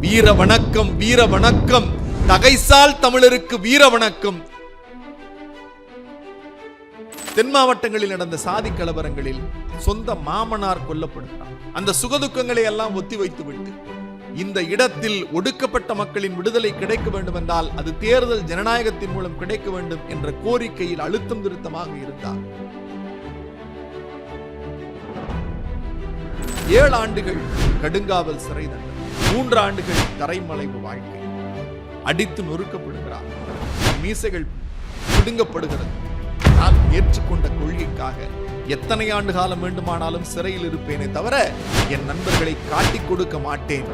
வீர வணக்கம், வீர வணக்கம். தகைசால் தமிழருக்கு வீர வணக்கம். தென் மாவட்டங்களில் நடந்த சாதி கலவரங்களில் சொந்த மாமனார் கொல்லப்படுகிறார். அந்த சுகதுக்கங்களை எல்லாம் ஒத்திவைத்து விட்டு இந்த இடத்தில் ஒடுக்கப்பட்ட மக்களின் விடுதலை கிடைக்க வேண்டும் என்றால் அது தேர்தல் ஜனநாயகத்தின் மூலம் கிடைக்க வேண்டும் என்ற கோரிக்கையில் அழுத்தம் திருத்தமாக இருந்தார். 7 ஆண்டுகள் கடுங்காவல் சிறை தண்டனை, 3 ஆண்டுகள் தரைமலைவு வாழ்க்கை, அடித்து நொறுக்கப்படுகிறார், மீசைகள் பிடுங்கப்படுகிறது. நான் ஏற்றுக்கொண்ட கொள்கைக்காக எத்தனை ஆண்டு காலம் வேண்டுமானாலும் சிறையில் இருப்பேனே தவிர என் நண்பர்களை காட்டிக் கொடுக்க மாட்டேன்.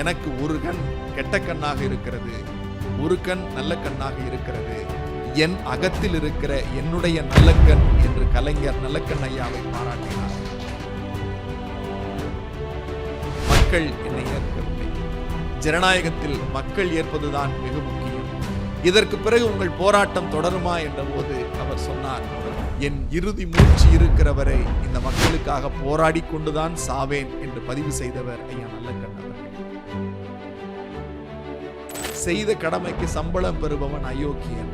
எனக்கு ஒரு கண் கெட்ட கண்ணாக இருக்கிறது, ஒரு கண் நல்ல கண்ணாக இருக்கிறது. என் அகத்தில் இருக்கிற என்னுடைய நல்லக்கண் என்று கலைஞர் நல்லக்கண் ஐயாவை பாராட்டினார். மக்கள் என்னை ஏற்கவில்லை. ஜனநாயகத்தில் மக்கள் ஏற்பதுதான் மிக முக்கியம். இதற்கு பிறகு உங்கள் போராட்டம் தொடருமா என்ற போது அவர் சொன்னார், என் இறுதி மூச்சு இருக்கிற வரை இந்த மக்களுக்காக போராடி கொண்டுதான் சாவேன் என்று பதிவு செய்தவர் ஐயா நல்லக்கண் அவர்கள். செய்த கடமைக்கு சம்பளம் பெறுபவன் அயோக்கியன்.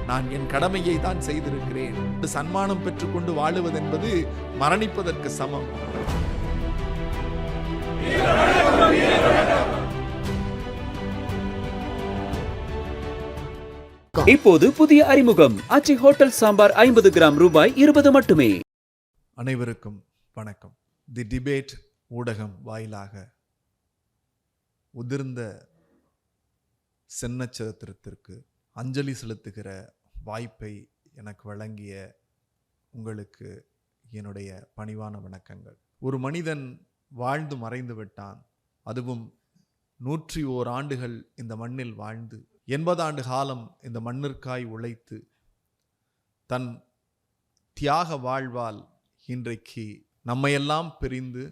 நான் என் கடமையை தான் செய்திருக்கிறேன். சன்மானம் பெற்றுக்கொண்டு வாழுவதென்பது மரணிப்பதற்கு சமம். இப்போது புதிய அறிமுகம் ஆச்சி ஹோட்டல் சாம்பார் 50 கிராம் ரூபாய் 20 மட்டுமே. அனைவருக்கும் வணக்கம். தி டிபேட் ஊடகம் வாயிலாக உதிர்ந்த சென்னச்சத்திரத்திற்கு அஞ்சலி செலுத்துகிற வாய்ப்பை எனக்கு வழங்கிய உங்களுக்கு என்னுடைய பணிவான வணக்கங்கள். ஒரு மனிதன் வாழ்ந்து மறைந்து விட்டான். அதுவும் 101 ஆண்டுகள் இந்த மண்ணில் வாழ்ந்து 80 ஆண்டு காலம் இந்த மண்ணிற்காய் உழைத்து தன் தியாக வாழ்வால் இன்றைக்கு நம்மையெல்லாம் பிரிந்து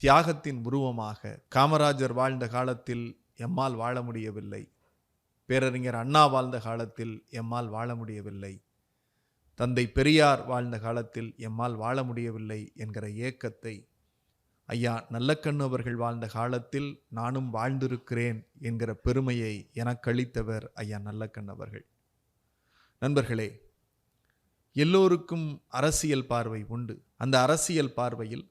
தியாகத்தின் உருவமாக காமராஜர் வாழ்ந்த காலத்தில் எம்மால் வாழ முடியவில்லை, பேரறிஞர் அண்ணா வாழ்ந்த காலத்தில் எம்மால் வாழ முடியவில்லை, தந்தை பெரியார் வாழ்ந்த காலத்தில் எம்மால் வாழ முடியவில்லை என்கிற ஏக்கத்தை ஐயா நல்லக்கண்ணு அவர்கள் வாழ்ந்த காலத்தில் நானும் வாழ்ந்திருக்கிறேன் என்கிற பெருமையை எனக்கு அளித்தவர் ஐயா நல்லக்கண்ணு அவர்கள். நண்பர்களே, எல்லோருக்கும் அரசியல் பார்வை உண்டு. அந்த அரசியல் பார்வையில்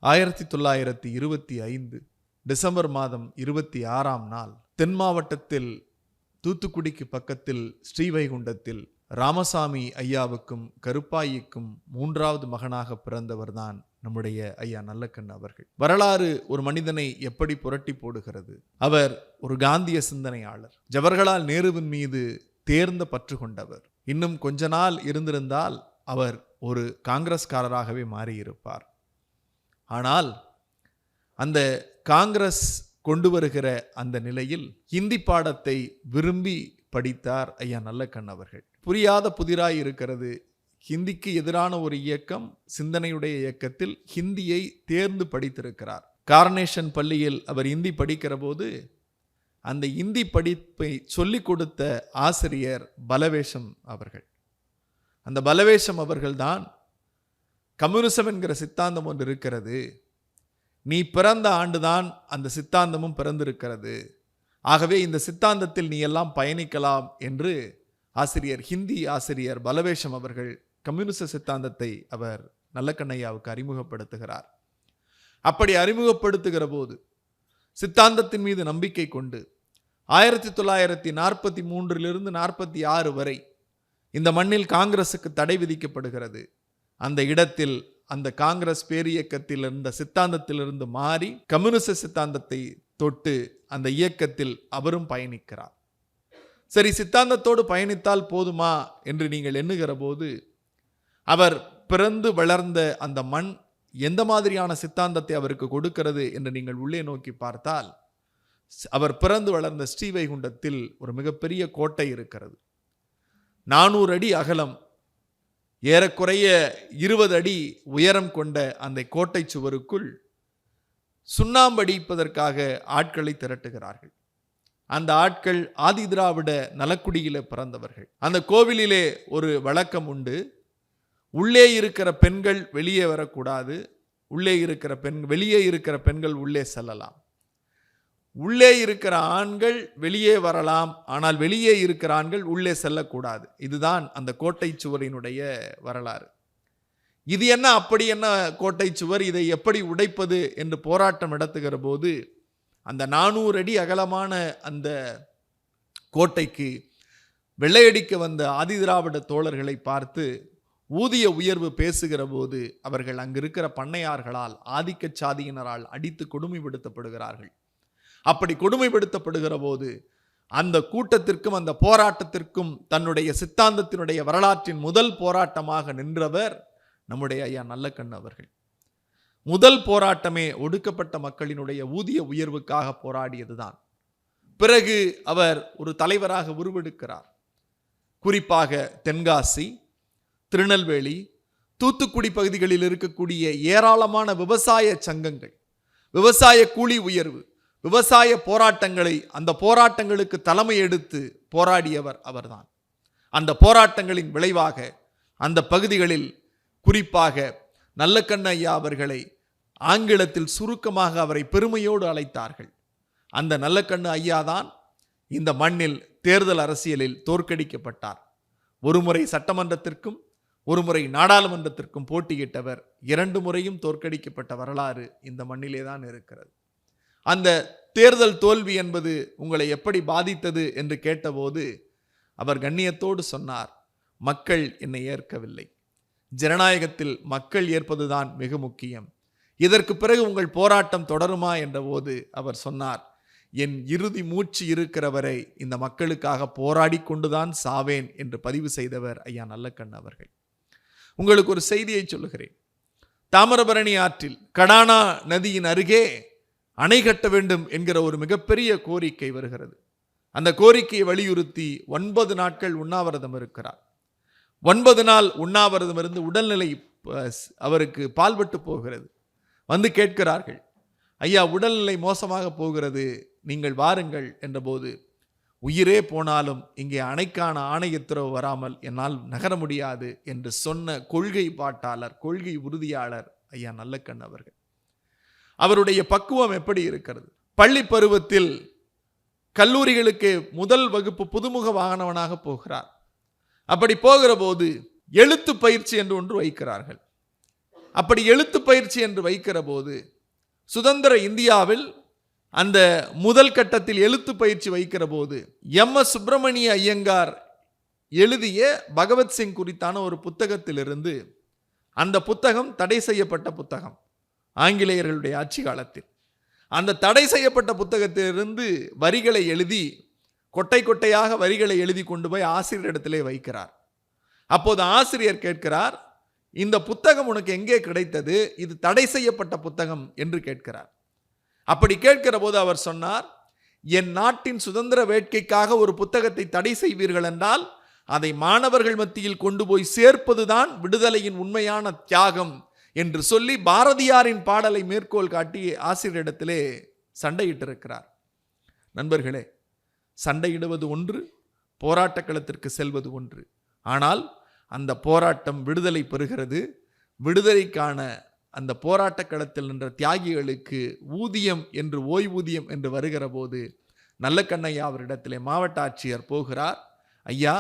1925 டிசம்பர் மாதம் 26ஆம் நாள் தென் மாவட்டத்தில் தூத்துக்குடிக்கு பக்கத்தில் ஸ்ரீவைகுண்டத்தில் ராமசாமி ஐயாவுக்கும் கருப்பாயிக்கும் 3வது மகனாக பிறந்தவர்தான் நம்முடைய ஐயா நல்லக்கண்ணு அவர்கள். வரலாறு ஒரு மனிதனை எப்படி புரட்டி போடுகிறது. அவர் ஒரு காந்திய சிந்தனையாளர், ஜவஹர்லால் நேருவின் மீது தேர்ந்த பற்று கொண்டவர். இன்னும் கொஞ்ச நாள் இருந்திருந்தால் அவர் ஒரு காங்கிரஸ்காரராகவே மாறியிருப்பார். ஆனால் அந்த காங்கிரஸ் கொண்டு வருகிற அந்த நிலையில் ஹிந்தி பாடத்தை விரும்பி படித்தார் ஐயா நல்லக்கண்ணு அவர்கள். புரியாத புதிராய் இருக்கிறது. ஹிந்திக்கு எதிரான ஒரு இயக்கம், சிந்தனையுடைய இயக்கத்தில் ஹிந்தியை தேர்ந்து படித்திருக்கிறார். கார்னேஷன் பள்ளியில் அவர் ஹிந்தி படிக்கிற போது அந்த ஹிந்தி படிப்பை சொல்லிக் கொடுத்த ஆசிரியர் பலவேஷம் அவர்கள். அந்த பலவேஷம் அவர்கள்தான் கம்யூனிசம் என்கிற சித்தாந்தம் ஒன்று இருக்கிறது, நீ பிறந்த ஆண்டுதான் அந்த சித்தாந்தமும் பிறந்திருக்கிறது, ஆகவே இந்த சித்தாந்தத்தில் நீ எல்லாம் பயணிக்கலாம் என்று ஆசிரியர், ஹிந்தி ஆசிரியர் பலவேஷம் அவர்கள் கம்யூனிச சித்தாந்தத்தை அவர் நல்லக்கண்ணையாவுக்கு அறிமுகப்படுத்துகிறார். அப்படி அறிமுகப்படுத்துகிற போது சித்தாந்தத்தின் மீது நம்பிக்கை கொண்டு 1943 46 வரை இந்த மண்ணில் காங்கிரசுக்கு தடை விதிக்கப்படுகிறது. அந்த இடத்தில் அந்த காங்கிரஸ் பேரியக்கத்தில் இருந்த சித்தாந்தத்திலிருந்து மாறி கம்யூனிச சித்தாந்தத்தை தொட்டு அந்த இயக்கத்தில் அவரும் பயணிக்கிறார். சரி, சித்தாந்தத்தோடு பயணித்தால் போதுமா என்று நீங்கள் எண்ணுகிற போது அவர் பிறந்து வளர்ந்த அந்த மண் எந்த மாதிரியான சித்தாந்தத்தை அவருக்கு கொடுக்கிறது என்று நீங்கள் உள்ளே நோக்கி பார்த்தால், அவர் பிறந்து வளர்ந்த ஸ்ரீவைகுண்டத்தில் ஒரு மிகப்பெரிய கோட்டை இருக்கிறது. 400 அடி அகலம், ஏறக்குறைய 20 அடி உயரம் கொண்ட அந்த கோட்டை சுவருக்குள் சுண்ணாம்பு அடிப்பதற்காக ஆட்களை திரட்டுகிறார்கள். அந்த ஆட்கள் ஆதி திராவிட நலக்குடியிலே பிறந்தவர்கள். அந்த கோவிலிலே ஒரு வழக்கம் உண்டு, உள்ளே இருக்கிற பெண்கள் வெளியே வரக்கூடாது, உள்ளே இருக்கிற வெளியே இருக்கிற பெண்கள் உள்ளே செல்லலாம். உள்ளே இருக்கிற ஆண்கள் வெளியே வரலாம், ஆனால் வெளியே இருக்கிற ஆண்கள் உள்ளே செல்லக்கூடாது. இதுதான் அந்த கோட்டை சுவரினுடைய வரலாறு. இது என்ன அப்படி என்ன கோட்டை சுவர், இதை எப்படி உடைப்பது என்று போராட்டம் நடத்துகிற போது அந்த 400 அடி அகலமான அந்த கோட்டைக்கு வெள்ளையடிக்க வந்த ஆதிதிராவிட தோழர்களை பார்த்து ஊதிய உயர்வு பேசுகிற போது அவர்கள் அங்கிருக்கிற பண்ணையார்களால் ஆதிக்க சாதியினரால் அடித்து கொடுமைப்படுத்தப்படுகிறார்கள். அப்படி கொடுமைப்படுத்தப்படுகிற போது அந்த கூட்டத்திற்கும் அந்த போராட்டத்திற்கும் தன்னுடைய சித்தாந்தத்தினுடைய வரலாற்றின் முதல் போராட்டமாக நின்றவர் நம்முடைய ஐயா நல்லக்கண்ணு அவர்கள். முதல் போராட்டமே ஒடுக்கப்பட்ட மக்களினுடைய ஊதிய உயர்வுக்காக போராடியதுதான். பிறகு அவர் ஒரு தலைவராக உருவெடுக்கிறார். குறிப்பாக தென்காசி, திருநெல்வேலி, தூத்துக்குடி பகுதிகளில் இருக்கக்கூடிய ஏராளமான விவசாய சங்கங்கள், விவசாய கூலி உயர்வு, விவசாய போராட்டங்களை, அந்த போராட்டங்களுக்கு தலைமை எடுத்து போராடியவர் அவர்தான். அந்த போராட்டங்களின் விளைவாக அந்த பகுதிகளில் குறிப்பாக நல்லக்கண்ணு ஐயா அவர்களை ஆங்கிலத்தில் சுருக்கமாக அவரை பெருமையோடு அழைத்தார்கள். அந்த நல்லக்கண்ணு ஐயா தான் இந்த மண்ணில் தேர்தல் அரசியலில் தோற்கடிக்கப்பட்டார். ஒருமுறை சட்டமன்றத்திற்கும் ஒருமுறை நாடாளுமன்றத்திற்கும் போட்டியிட்டவர். 2 முறையும் தோற்கடிக்கப்பட்ட வரலாறு இந்த மண்ணிலே தான் இருக்கிறது. அந்த தேர்தல் தோல்வி என்பது உங்களை எப்படி பாதித்தது என்று கேட்டபோது அவர் கண்ணியத்தோடு சொன்னார், மக்கள் என்னை ஏற்கவில்லை. ஜனநாயகத்தில் மக்கள் ஏற்பதுதான் மிக முக்கியம். இதற்கு பிறகு உங்கள் போராட்டம் தொடருமா என்ற போது அவர் சொன்னார், என் இறுதி மூச்சு இருக்கிற வரை இந்த மக்களுக்காக போராடி கொண்டுதான் சாவேன் என்று பதிவு செய்தவர் ஐயா நல்லக்கண்ணு அவர்கள். உங்களுக்கு ஒரு செய்தியை சொல்லுகிறேன். தாமிரபரணி ஆற்றில் கடானா நதியின் அருகே அணை கட்ட வேண்டும் என்கிற ஒரு மிகப்பெரிய கோரிக்கை வருகிறது. அந்த கோரிக்கையை வலியுறுத்தி 9 நாட்கள் உண்ணாவிரதம் இருக்கிறார். 9 நாள் உண்ணாவிரதம் இருந்து உடல்நிலை அவருக்கு பால்பட்டு போகிறது. வந்து கேட்கிறார்கள், ஐயா உடல்நிலை மோசமாக போகிறது, நீங்கள் வாருங்கள் என்றபோது, உயிரே போனாலும் இங்கே அணைக்கான ஆணை உத்தரவு வராமல் என்னால் நகர முடியாது என்று சொன்ன கொள்கை பாட்டாளர், கொள்கை உறுதியாளர் ஐயா நல்லக்கண்ணு அவர்கள். அவருடைய பக்குவம் எப்படி இருக்கிறது? பள்ளி பருவத்தில் கல்லூரிகளுக்கு முதல் வகுப்பு புதுமுக வாகனவனாக போகிறார். அப்படி போகிற போது எழுத்து பயிற்சி என்று ஒன்று வைக்கிறார்கள். அப்படி எழுத்து பயிற்சி என்று வைக்கிற போது சுதந்திர இந்தியாவில் அந்த முதல் கட்டத்தில் எழுத்து பயிற்சி வைக்கிற போது MS சுப்பிரமணிய ஐயங்கார் எழுதிய பகவத்சிங் குறித்தான ஒரு புத்தகத்திலிருந்து, அந்த புத்தகம் தடை செய்யப்பட்ட புத்தகம் ஆங்கிலேயர்களுடைய ஆட்சி காலத்தில், அந்த தடை செய்யப்பட்ட புத்தகத்திலிருந்து வரிகளை எழுதி கொட்டை கொட்டையாக வரிகளை எழுதி கொண்டு போய் ஆசிரியரிடத்திலே வைக்கிறார். அப்போது ஆசிரியர் கேட்கிறார், இந்த புத்தகம் உனக்கு எங்கே கிடைத்தது? இது தடை செய்யப்பட்ட புத்தகம் என்று கேட்கிறார். அப்படி கேட்கிற போது அவர் சொன்னார், என் நாட்டின் சுதந்திர வேட்கைக்காக ஒரு புத்தகத்தை தடை செய்வீர்கள் என்றால் அதை மாணவர்கள் மத்தியில் கொண்டு போய் சேர்ப்பதுதான் விடுதலையின் உண்மையான தியாகம் என்று சொல்லி பாரதியாரின் பாடலை மேற்கோள் காட்டி ஆசிரியரிடத்திலே சண்டையிட்டிருக்கிறார். நண்பர்களே, சண்டையிடுவது ஒன்று, போராட்ட களத்திற்கு செல்வது ஒன்று. ஆனால் அந்த போராட்டம் விடுதலை பெறுகிறது. விடுதலைக்கான அந்த போராட்ட களத்தில் நின்ற தியாகிகளுக்கு ஊதியம் என்று, ஓய்வூதியம் என்று வருகிற போது நல்லக்கண்ணையா அவரிடத்திலே மாவட்ட ஆட்சியர் போகிறார். ஐயா,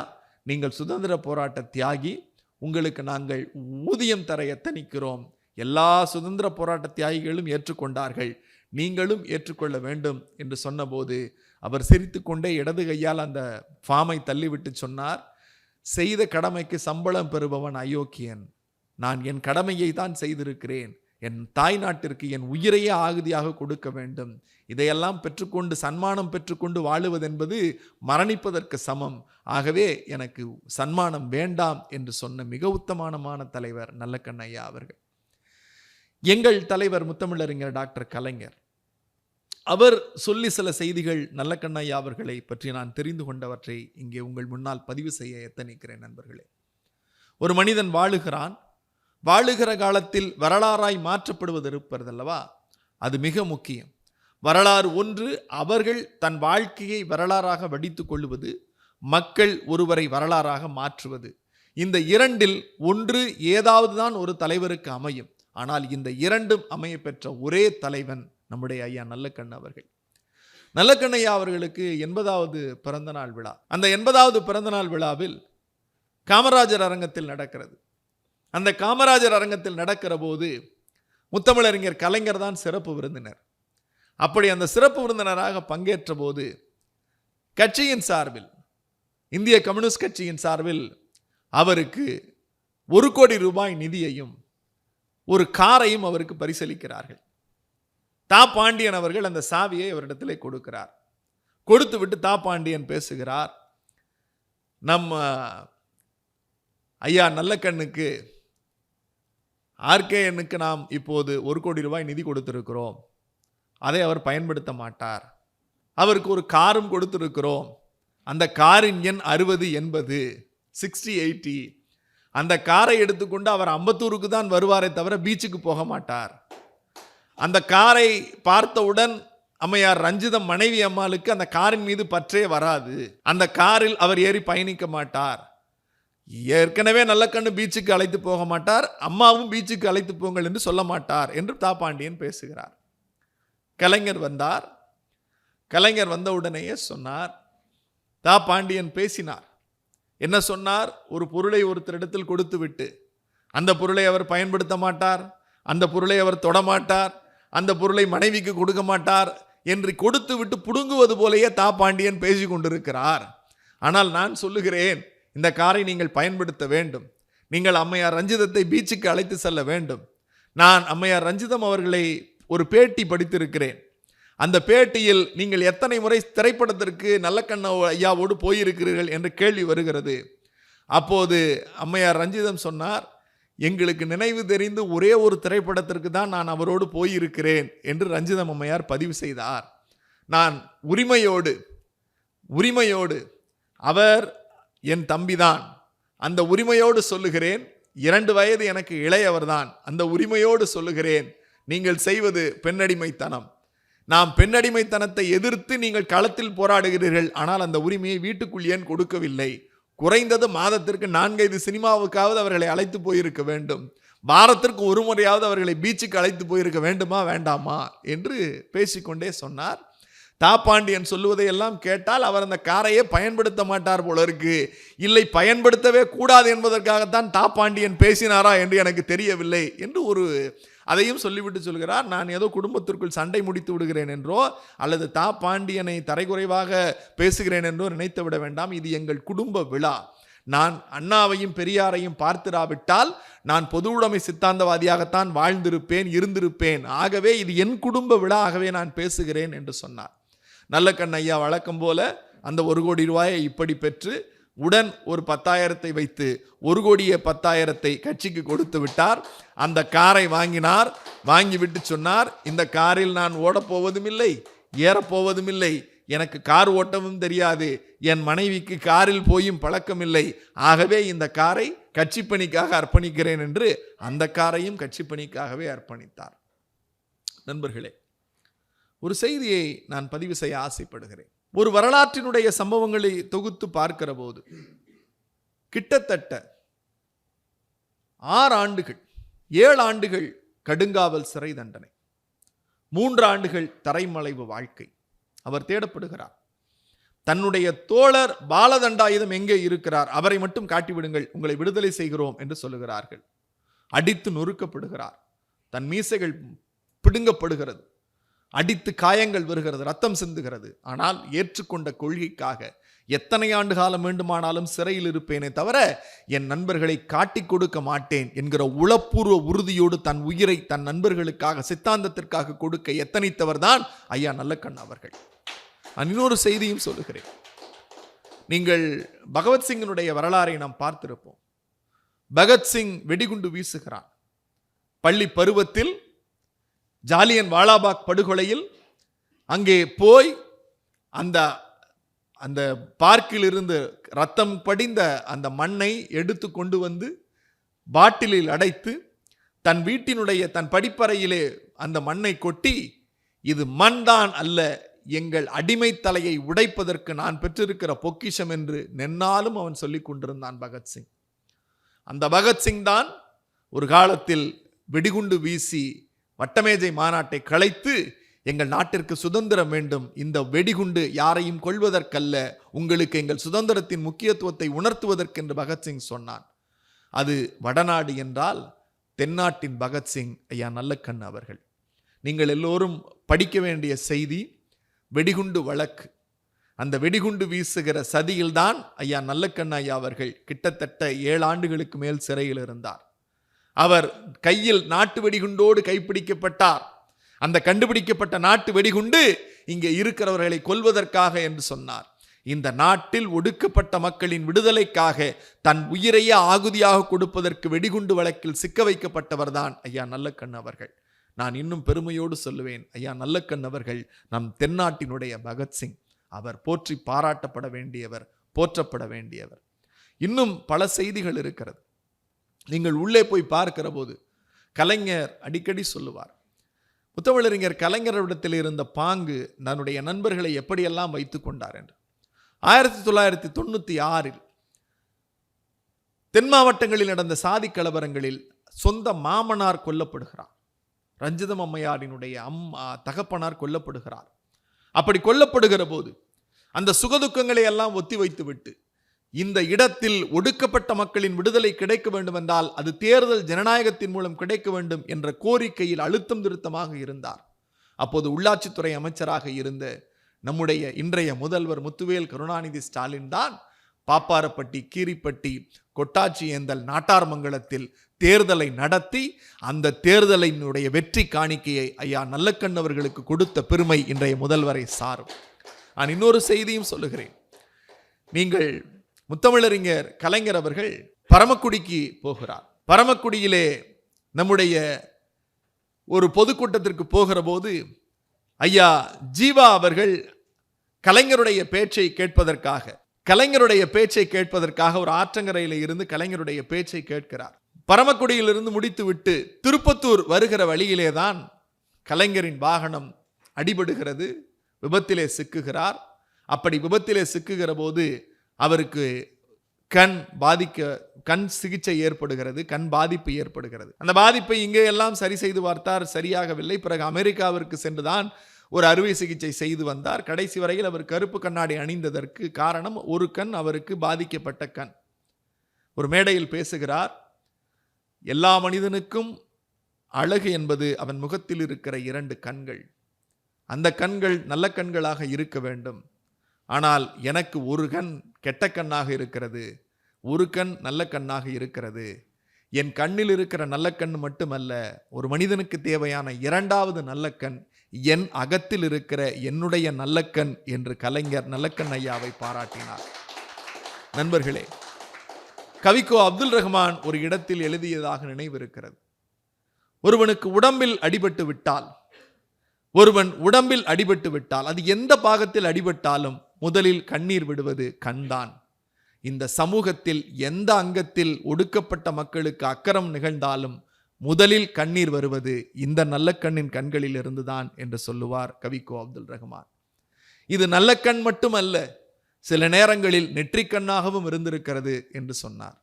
நீங்கள் சுதந்திர போராட்ட தியாகி, உங்களுக்கு நாங்கள் ஊதியம் தர எத்தனிக்கிறோம். எல்லா சுதந்திர போராட்ட தியாகிகளும் ஏற்றுக்கொண்டார்கள், நீங்களும் ஏற்றுக்கொள்ள வேண்டும் என்று சொன்னபோது அவர் சிரித்துக்கொண்டே இடது கையால் அந்த ஃபார்மை தள்ளிவிட்டு சொன்னார், செய்த கடமைக்கு சம்பளம் பெறுபவன் அயோக்கியன். நான் என் கடமையை தான் செய்திருக்கிறேன். என் தாய் நாட்டிற்கு என் உயிரையே ஆகுதியாக கொடுக்க வேண்டும். இதையெல்லாம் பெற்றுக்கொண்டு சன்மானம் பெற்றுக்கொண்டு வாழுவதென்பது மரணிப்பதற்கு சமம். ஆகவே எனக்கு சன்மானம் வேண்டாம் என்று சொன்ன மிக உத்தமமான தலைவர் நல்லக்கண்ணு ஐயா அவர்கள். எங்கள் தலைவர் முத்தமிழறிஞர் டாக்டர் கலைஞர், அவர் சொல்லி சில செய்திகள் நல்லக்கண்ணு ஐயா அவர்களை பற்றி நான் தெரிந்து கொண்டவற்றை இங்கே உங்கள் முன்னால் பதிவு செய்ய எத்தனிக்கிறேன். நண்பர்களே, ஒரு மனிதன் வாழுகிறான். வாழுகிற காலத்தில் வரலாறாய் மாற்றப்படுவது இருப்பதல்லவா, அது மிக முக்கியம். வரலாறு ஒன்று, அவர்கள் தன் வாழ்க்கையை வரலாறாக வடித்து கொள்வது, மக்கள் ஒருவரை வரலாறாக மாற்றுவது. இந்த இரண்டில் ஒன்று ஏதாவது தான் ஒரு தலைவருக்கு அமையும். ஆனால் இந்த இரண்டும் அமைய பெற்ற ஒரே தலைவன் நம்முடைய ஐயா நல்லக்கண்ணு அவர்கள். நல்லக்கண்ணு ஐயா அவர்களுக்கு 80வது பிறந்தநாள் விழா. அந்த 80வது பிறந்தநாள் விழாவில் காமராஜர் அரங்கத்தில் நடக்கிறது. அந்த காமராஜர் அரங்கத்தில் நடக்கிற போது முத்தமிழறிஞர் கலைஞர் தான் சிறப்பு விருந்தினர். அப்படி அந்த சிறப்பு விருந்தினராக பங்கேற்ற போது கட்சியின் சார்பில், இந்திய கம்யூனிஸ்ட் கட்சியின் சார்பில் அவருக்கு 1 கோடி ரூபாய் நிதியையும் ஒரு காரையும் அவருக்கு பரிசளிக்கிறார்கள். தா பாண்டியன் அவர்கள் அந்த சாவியை அவரிடத்திலே கொடுக்கிறார். கொடுத்து விட்டு தா பாண்டியன் பேசுகிறார், நம்ம ஐயா நல்லக்கண்ணுக்கு ஆர்கேஎன்னுக்கு நாம் இப்போது 1 கோடி ரூபாய் நிதி கொடுத்திருக்கிறோம், அதை அவர் பயன்படுத்த மாட்டார். அவருக்கு ஒரு காரும் கொடுத்திருக்கிறோம், அந்த காரின் எண் 6080 6080. அந்த காரை எடுத்துக்கொண்டு அவர் அம்பத்தூருக்கு தான் வருவாரே தவிர பீச்சுக்கு போக மாட்டார். அந்த காரை பார்த்தவுடன் அம்மையார் ரஞ்சிதம் மனைவி அம்மாளுக்கு அந்த காரின் மீது பற்றே வராது. அந்த காரில் அவர் ஏறி பயணிக்க மாட்டார். ஏற்கனவே நல்லக்கண்ணு பீச்சுக்கு அழைத்து போக மாட்டார், அம்மாவும் பீச்சுக்கு அழைத்து போங்கள் என்று சொல்ல மாட்டார் என்று தா பாண்டியன் பேசுகிறார். கலைஞர் வந்தார். கலைஞர் வந்த உடனேயே சொன்னார், தா பாண்டியன் பேசினார். என்ன சொன்னார்? ஒரு பொருளை ஒருத்தரிடத்தில் கொடுத்து விட்டு அந்த பொருளை அவர் பயன்படுத்த மாட்டார், அந்த பொருளை அவர் தொடமாட்டார், அந்த பொருளை மனைவிக்கு கொடுக்க மாட்டார் என்று கொடுத்து விட்டு புடுங்குவது போலேயே தா பாண்டியன் பேசி கொண்டிருக்கிறார். ஆனால் நான் சொல்லுகிறேன், இந்த காரை நீங்கள் பயன்படுத்த வேண்டும். நீங்கள் அம்மையார் ரஞ்சிதத்தை பீச்சுக்கு அழைத்து செல்ல வேண்டும். நான் அம்மையார் ரஞ்சிதம் அவர்களை ஒரு பேட்டி படித்திருக்கிறேன். அந்த பேட்டியில் நீங்கள் எத்தனை முறை திரைப்படத்திற்கு நல்லக்கண்ணு ஐயாவோடு போயிருக்கிறீர்கள் என்ற கேள்வி வருகிறது. அப்போது அம்மையார் ரஞ்சிதம் சொன்னார், எங்களுக்கு நினைவு தெரிந்து ஒரே ஒரு திரைப்படத்திற்கு தான் நான் அவரோடு போயிருக்கிறேன் என்று ரஞ்சிதம் அம்மையார் பதிவு செய்தார். நான் உரிமையோடு அவர் என் தம்பிதான், அந்த உரிமையோடு சொல்லுகிறேன். 2 வயது எனக்கு இளையவர்தான், அந்த உரிமையோடு சொல்லுகிறேன், நீங்கள் செய்வது பெண்ணடிமைத்தனம். நாம் பெண்ணடிமைத்தனத்தை எதிர்த்து நீங்கள் களத்தில் போராடுகிறீர்கள், ஆனால் அந்த உரிமையை வீட்டுக்குள் ஏன் கொடுக்கவில்லை? குறைந்தது மாதத்திற்கு 4-5 சினிமாவுக்காவது அவர்களை அழைத்து போயிருக்க வேண்டும். வாரத்திற்கு ஒரு முறையாவது அவர்களை பீச்சுக்கு அழைத்து போயிருக்க வேண்டுமா வேண்டாமா என்று பேசிக்கொண்டே சொன்னார். தா பாண்டியன் சொல்லுவதையெல்லாம் கேட்டால் அவர் அந்த காரையே பயன்படுத்த மாட்டார் போல இருக்கு. இல்லை, பயன்படுத்தவே கூடாது என்பதற்காகத்தான் தா பாண்டியன் பேசினாரா என்று எனக்கு தெரியவில்லை என்று அதையும் சொல்லிவிட்டு சொல்கிறார், நான் ஏதோ குடும்பத்திற்குள் சண்டை முடித்து விடுகிறேன் என்றோ அல்லது தா பாண்டியனை தரைக்குறைவாக பேசுகிறேன் என்றோ நினைத்து விட வேண்டாம். இது எங்கள் குடும்ப விழா. நான் அண்ணாவையும் பெரியாரையும் பார்த்திராவிட்டால் நான் பொது உடைமை சித்தாந்தவாதியாகத்தான் வாழ்ந்திருப்பேன், இருந்திருப்பேன். ஆகவே இது என் குடும்ப விழா, ஆகவே நான் பேசுகிறேன் என்று சொன்னார். நல்லக்கண்ணு ஐயா வழக்கம் போல அந்த 1 கோடி ரூபாயை இப்படி பெற்று உடன் ஒரு 10,000 வைத்து 1 கோடியே 10,000 கட்சிக்கு கொடுத்து விட்டார். அந்த காரை வாங்கினார். வாங்கிவிட்டு சொன்னார், இந்த காரில் நான் ஓடப்போவதும் இல்லை, ஏறப்போவதும் இல்லை, எனக்கு கார் ஓட்டவும் தெரியாது, என் மனைவிக்கு காரில் போயும் பழக்கம் இல்லை, ஆகவே இந்த காரை கட்சி பணிக்காக அர்ப்பணிக்கிறேன் என்று அந்த காரையும் கட்சி பணிக்காகவே அர்ப்பணித்தார். நண்பர்களே, ஒரு செய்தியை நான் பதிவு செய்ய ஆசைப்படுகிறேன். ஒரு வரலாற்றினுடைய சம்பவங்களை தொகுத்து பார்க்கிற போது கிட்டத்தட்ட 6 ஆண்டுகள் 7 ஆண்டுகள் கடுங்காவல் சிறை தண்டனை, 3 ஆண்டுகள் தரைமறைவு வாழ்க்கை. அவர் தேடப்படுகிறார். தன்னுடைய தோழர் பாலதண்டாயுதம் எங்கே இருக்கிறார், அவரை மட்டும் காட்டிவிடுங்கள், உங்களை விடுதலை செய்கிறோம் என்று சொல்லுகிறார்கள். அடித்து நொறுக்கப்படுகிறார். தன் மீசைகள் பிடுங்கப்படுகிறது, அடித்து காயங்கள் வருகிறது, ரத்தம் சிந்துகிறது. ஆனால் ஏற்றுக்கொண்ட கொள்கைக்காக எத்தனை ஆண்டு காலம் வேண்டுமானாலும் சிறையில் இருப்பேனே தவிர என் நண்பர்களை காட்டிக் கொடுக்க மாட்டேன் என்கிற உளப்பூர்வ உறுதியோடு தன் உயிரை தன் நண்பர்களுக்காக சித்தாந்தத்திற்காக கொடுக்க எத்தனைத்தவர் தான் ஐயா நல்லக்கண்ணு அவர்கள். நான் இன்னொரு செய்தியும் சொல்லுகிறேன். நீங்கள் பகவத்சிங்கினுடைய வரலாறை நாம் பார்த்திருப்போம். பகத்சிங் வெடிகுண்டு வீசுகிறான். பள்ளி பருவத்தில் ஜாலியன் வாலாபாக் படுகொலையில் அங்கே போய் அந்த அந்த பார்க்கில் இருந்து ரத்தம் படிந்த அந்த மண்ணை எடுத்து கொண்டு வந்து பாட்டிலில் அடைத்து தன் வீட்டினுடைய தன் படிப்பறையிலே அந்த மண்ணை கொட்டி, இது மண்தான் அல்ல, எங்கள் அடிமை தலையை உடைப்பதற்கு நான் பெற்றிருக்கிற பொக்கிஷம் என்று நென்னாலும் அவன் சொல்லிக் கொண்டிருந்தான் பகத்சிங். அந்த பகத்சிங் தான் ஒரு காலத்தில் வெடிகுண்டு வீசி வட்டமேஜை மாநாட்டை கலைத்து எங்கள் நாட்டிற்கு சுதந்திரம் வேண்டும், இந்த வெடிகுண்டு யாரையும் கொள்வதற்கல்ல, உங்களுக்கு எங்கள் சுதந்திரத்தின் முக்கியத்துவத்தை உணர்த்துவதற்கென்று பகத்சிங் சொன்னான். அது வடநாடு என்றால் தென்னாட்டின் பகத்சிங் ஐயா நல்லக்கண்ணு அவர்கள். நீங்கள் எல்லோரும் படிக்க வேண்டிய செய்தி வெடிகுண்டு வழக்கு. அந்த வெடிகுண்டு வீசுகிற சதியில்தான் ஐயா நல்லக்கண்ணு ஐயா அவர்கள் கிட்டத்தட்ட 7 ஆண்டுகளுக்கு மேல் சிறையில் இருந்தார். அவர் கையில் நாட்டு வெடிகுண்டோடு கைப்பிடிக்கப்பட்டார். அந்த கண்டுபிடிக்கப்பட்ட நாட்டு வெடிகுண்டு இங்கே இருக்கிறவர்களை கொல்வதற்காக என்று சொன்னார். இந்த நாட்டில் ஒடுக்கப்பட்ட மக்களின் விடுதலைக்காக தன் உயிரையே ஆகுதியாக கொடுப்பதற்கு வெடிகுண்டு வழக்கில் சிக்க வைக்கப்பட்டவர் தான் ஐயா நல்லக்கண்ணு அவர்கள். நான் இன்னும் பெருமையோடு சொல்லுவேன், ஐயா நல்லக்கண்ணு அவர்கள் நம் தென்னாட்டினுடைய பகத்சிங். அவர் போற்றி பாராட்டப்பட வேண்டியவர், போற்றப்பட வேண்டியவர். இன்னும் பல செய்திகள் இருக்கிறது. நீங்கள் உள்ளே போய் பார்க்கிற போது கலைஞர் அடிக்கடி சொல்லுவார், முத்தமிழறிஞர் கலைஞரிடத்தில் இருந்த பாங்கு தன்னுடைய நண்பர்களை எப்படியெல்லாம் வைத்துக் கொண்டார் என்று. 1996 தென் மாவட்டங்களில் நடந்த சாதி கலவரங்களில் சொந்த மாமனார் கொல்லப்படுகிறார். ரஞ்சிதம் அம்மையாரினுடைய தகப்பனார் கொல்லப்படுகிறார். அப்படி கொல்லப்படுகிற போது அந்த சுகதுக்கங்களை எல்லாம் ஒத்தி வைத்துவிட்டு இந்த இடத்தில் ஒடுக்கப்பட்ட மக்களின் விடுதலை கிடைக்க வேண்டும் என்றால் அது தேர்தல் ஜனநாயகத்தின் மூலம் கிடைக்க வேண்டும் என்ற கோரிக்கையில் அழுத்தம் திருத்தமாக இருந்தார். அப்போது உள்ளாட்சித்துறை அமைச்சராக இருந்த நம்முடைய இன்றைய முதல்வர் முத்துவேல் கருணாநிதி ஸ்டாலின் தான் பாப்பாரப்பட்டி, கீரிப்பட்டி, கொட்டாச்சி ஏந்தல், நாட்டார்மங்கலத்தில் தேர்தலை நடத்தி அந்த தேர்தலினுடைய வெற்றி காணிக்கையை ஐயா நல்லக்கண்ணு அவர்களுக்கு கொடுத்த பெருமை இன்றைய முதல்வரை சாரும். நான் இன்னொரு செய்தியும் சொல்லுகிறேன். நீங்கள் முத்தமிழறிஞர் கலைஞர் அவர்கள் பரமக்குடிக்கு போகிறார். பரமக்குடியிலே நம்முடைய ஒரு பொதுக்கூட்டத்திற்கு போகிற போது ஐயா ஜீவா அவர்கள் கலைஞருடைய பேச்சை கேட்பதற்காக ஒரு ஆற்றங்கரையில் இருந்து கலைஞருடைய பேச்சை கேட்கிறார். பரமக்குடியிலிருந்து முடித்துவிட்டு திருப்பத்தூர் வருகிற வழியிலே தான் கலைஞரின் வாகனம் அடிபடுகிறது, விபத்திலே சிக்குகிறார். அப்படி விபத்திலே சிக்குகிற போது அவருக்கு கண் சிகிச்சை ஏற்படுகிறது, கண் பாதிப்பு ஏற்படுகிறது. அந்த பாதிப்பை இங்கே எல்லாம் சரி செய்து பார்த்தார், சரியாகவில்லை. பிறகு அமெரிக்காவிற்கு சென்றுதான் ஒரு அறுவை சிகிச்சை செய்து வந்தார். கடைசி வரையில் அவர் கருப்பு கண்ணாடி அணிந்ததற்கு காரணம் ஒரு கண் அவருக்கு பாதிக்கப்பட்ட கண். ஒரு மேடையில் பேசுகிறார், எல்லா மனிதனுக்கும் அழகு என்பது அவன் முகத்தில் இருக்கிற 2 கண்கள். அந்த கண்கள் நல்ல கண்களாக இருக்க வேண்டும். ஆனால் எனக்கு ஒரு கண் கெட்ட கண்ணாக இருக்கிறது, ஒரு கண் நல்ல கண்ணாக இருக்கிறது. என் கண்ணில் இருக்கிற நல்ல கண் மட்டுமல்ல, ஒரு மனிதனுக்கு தேவையான 2வது நல்ல கண் என் அகத்தில் இருக்கிற என்னுடைய நல்ல கண் என்று கலைஞர் நல்லக்கண் ஐயாவை பாராட்டினார். நண்பர்களே, கவிக்கோ அப்துல் ரஹ்மான் ஒரு இடத்தில் எழுதியதாக நினைவிருக்கிறது. ஒருவனுக்கு உடம்பில் அடிபட்டு விட்டால் அது எந்த பாகத்தில் அடிபட்டாலும் முதலில் கண்ணீர் விடுவது கண்தான். இந்த சமூகத்தில் எந்த அங்கத்தில் ஒடுக்கப்பட்ட மக்களுக்கு அக்கறம் நிகழ்ந்தாலும் முதலில் கண்ணீர் வருவது இந்த நல்ல கண்ணின் கண்களில் இருந்துதான் என்று சொல்லுவார் கவிக்கோ அப்துல் ரஹ்மான். இது நல்ல கண் மட்டுமல்ல, சில நேரங்களில் நெற்றிக்கண்ணாகவும் இருந்திருக்கிறது என்று சொன்னார்.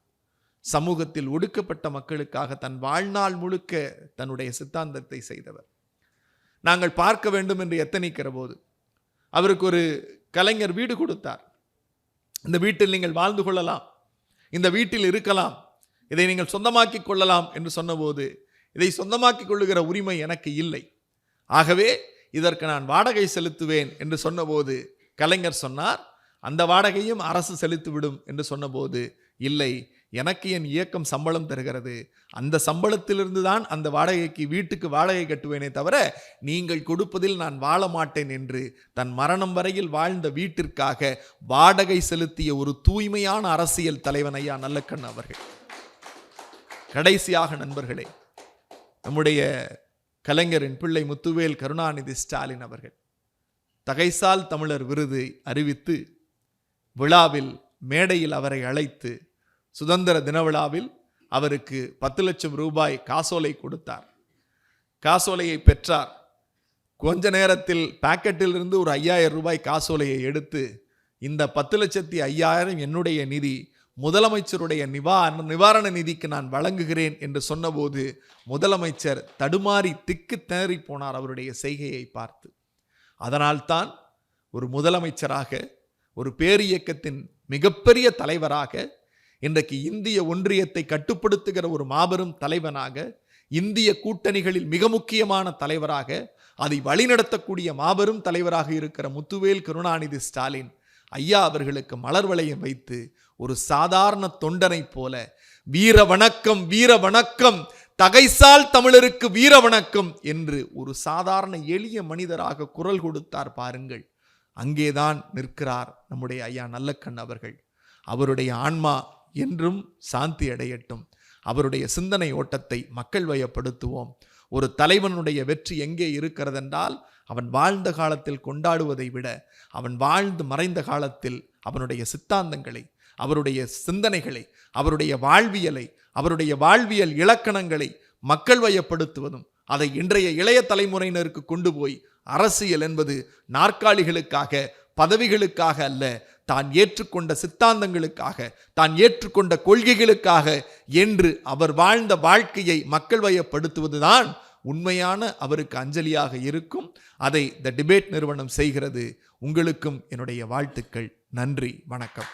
சமூகத்தில் ஒடுக்கப்பட்ட மக்களுக்காக தன் வாழ்நாள் முழுக்க தன்னுடைய சித்தாந்தத்தை செய்தவர். நாங்கள் பார்க்க வேண்டும் என்று எத்தனிக்கிற போது அவருக்கு ஒரு கலைஞர் வீடு கொடுத்தார். இந்த வீட்டில் நீங்கள் வாழ்ந்து கொள்ளலாம், இந்த வீட்டில் இருக்கலாம், இதை நீங்கள் சொந்தமாக்கி கொள்ளலாம் என்று சொன்னபோது, இதை சொந்தமாக்கி கொள்ளுகிற உரிமை எனக்கு இல்லை, ஆகவே இதற்கு நான் வாடகை செலுத்துவேன் என்று சொன்னபோது கலைஞர் சொன்னார், அந்த வாடகையும் அரசு செலுத்திவிடும் என்று சொன்னபோது, இல்லை, எனக்கு என் இயக்கம் சம்பளம் தருகிறது, அந்த சம்பளத்திலிருந்து தான் அந்த வீட்டுக்கு வாடகை கட்டுவேனே தவிர நீங்கள் கொடுப்பதில் நான் வாழ மாட்டேன் என்று தன் மரணம் வரையில் வாழ்ந்த வீட்டிற்காக வாடகை செலுத்திய ஒரு தூய்மையான அரசியல் தலைவன் ஐயா நல்லக்கண்ணு அவர்கள். கடைசியாக நண்பர்களே, நம்முடைய கலைஞரின் பிள்ளை முத்துவேல் கருணாநிதி ஸ்டாலின் அவர்கள் தகைசால் தமிழர் விருது அறிவித்து விழாவில் மேடையில் அவரை அழைத்து சுதந்திர தின விழாவில் அவருக்கு 10 லட்சம் ரூபாய் காசோலை கொடுத்தார். காசோலையை பெற்றார். கொஞ்ச நேரத்தில் பாக்கெட்டில் இருந்து ஒரு 5000 ரூபாய் காசோலையை எடுத்து, இந்த 10,05,000 என்னுடைய நிதி, முதலமைச்சருடைய நிவாரண நிதிக்கு நான் வழங்குகிறேன் என்று சொன்னபோது முதலமைச்சர் தடுமாறி திக்கு திணறி போனார் அவருடைய செய்கையை பார்த்து. அதனால்தான் ஒரு முதலமைச்சராக, ஒரு பேரியக்கத்தின் மிகப்பெரிய தலைவராக, இன்றைக்கு இந்திய ஒன்றியத்தை கட்டுப்படுத்துகிற ஒரு மாபெரும் தலைவனாக, இந்திய கூட்டணிகளில் மிக முக்கியமான தலைவராக, அதை வழிநடத்தக்கூடிய மாபெரும் தலைவராக இருக்கிற முத்துவேல் கருணாநிதி ஸ்டாலின் ஐயா அவர்களுக்கு மலர் வளையம் வைத்து ஒரு சாதாரண தொண்டனை போல வீர வணக்கம், வீர வணக்கம், தகைசால் தமிழருக்கு வீர வணக்கம் என்று ஒரு சாதாரண எளிய மனிதராக குரல் கொடுத்தார் பாருங்கள். அங்கேதான் நிற்கிறார் நம்முடைய ஐயா நல்லக்கண் அவர்கள். அவருடைய ஆன்மா என்றும் சாந்தி அடையட்டும். அவருடைய சிந்தனை ஓட்டத்தை மக்கள் வயப்படுத்துவோம். ஒரு தலைவனுடைய வெற்றி எங்கே இருக்கிறதென்றால், அவன் வாழ்ந்த காலத்தில் கொண்டாடுவதை விட அவன் வாழ்ந்து மறைந்த காலத்தில் அவனுடைய சித்தாந்தங்களை, அவருடைய சிந்தனைகளை, அவருடைய வாழ்வியலை, அவருடைய வாழ்வியல் இலக்கணங்களை மக்கள் வயப்படுத்துவதும், அதை இன்றைய இளைய தலைமுறையினருக்கு கொண்டு போய் அரசியல் என்பது நாற்காலிகளுக்காக, பதவிகளுக்காக அல்ல, தான் ஏற்றுக்கொண்ட சித்தாந்தங்களுக்காக, தான் ஏற்றுக்கொண்ட கொள்கைகளுக்காக என்று அவர் வாழ்ந்த வாழ்க்கையை மக்கள் வயப்படுத்துவதுதான் உண்மையான அவருக்கு அஞ்சலியாக இருக்கும். அதை தி டிபேட் நிறுவனம் செய்கிறது. உங்களுக்கும் என்னுடைய வாழ்த்துக்கள். நன்றி, வணக்கம்.